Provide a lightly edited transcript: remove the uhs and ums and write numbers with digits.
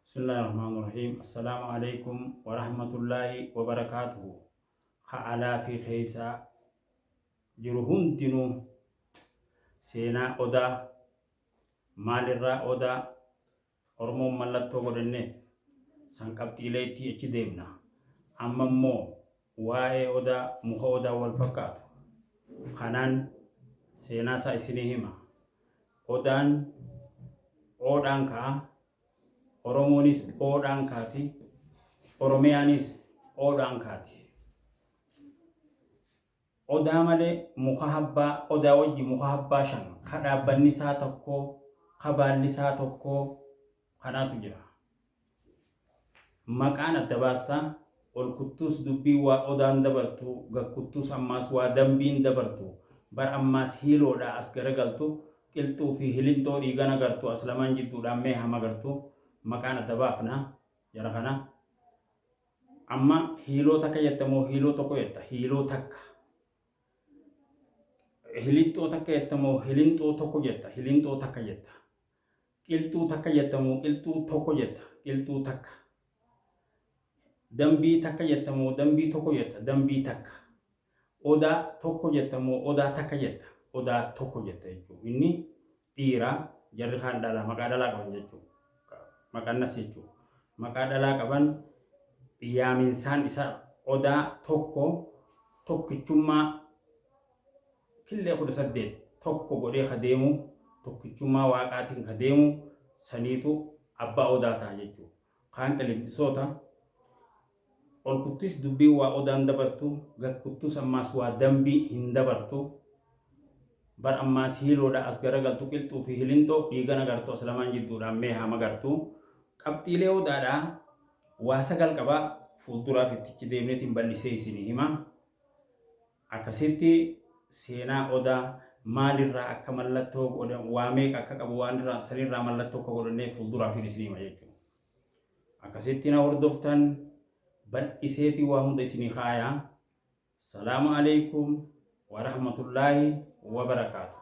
Bismillahirrahmanirrahim. Assalamualaikum warahmatullahi wabarakatuh. Ala fi keessa jiru hundinuu seenaa odaa maalirraa odaa Oromoon mallattoo godhanneef san qabxiileetti achi deemna. Amma immoo waa'ee odaa muka odaa wal fakkaatu kanaan seenaa isaa isinii hima. Odaan oodhaan ka'a. Oromoonis oodhaan kaati. Oromiyaanis oodhaan kaati. Odaa malee muka habbaa odaa wajji muka habbaa shan ka dhaabbanni isaa tokko ka baalli isaa tokko kanaatu jira. Maqaan adda baastaa ol kuttus dubbii waa odaan dabartu gakkuttus ammaas waa dambiin dabartu bar ammaas hiiloodhaa as garagaltu qilxuu fi hilintoo dhiigan agartu as lamaan jidduudhaan mee hama agartu maqaan adda baafna jara kana. Amma hiiloo takka jettamoo hiiloo tokko jetta hiiloo takka. Hilintoo takka jettamoo hilintoo tokko jetta hilintoo takka jetta. Qilxuu takka jettamoo qilxuu tokko jetta qilxuu takka. Dambii takka jettamoo dambii tokko jetta dambii takka. Odaa tokko jettamoo odaa takka jetta odaa tokko jetta jechuudha. Inni dhiiraa jarri kaan dhalaa maqaa dhalaa qaban jechuudha. Maqannas jechuudha. Maqaa dhalaa qaban yaaminsaan isa odaa tokko tokkichummaa killee 18 tokko godhee ka deemu tokkichummaa waaqaatiin ka deemu saniitu abbaa odaa ta'a jechuudha. Kaan qilixxisoota ol kuttis dubbii waa odaan dabartu gakkuttus ammaas waa dambii hin dabartu bar ammaas hiiloodha as garagaltu qilxuu fi hilintoo dhiigan agartu as lamaan jidduudhaan mee hama agartu. Qabxiilee odaadhaa waa sagal qabaa fuulduraaf ittichi deemneetiin bal'isee isinii hima. Akkasitti seenaa odaa maalirraa akka mallattoo godhan waa meeqa akka qabu waan irraa sanirraa mallattoo akka godhannee fuulduraaf isinii hima jechuudha. Akkasitti na hordoftan bal'iseetii waa hunda isinii kaayaa. Salaamu alaikum wa rahmatullaahi wa barakaatuh.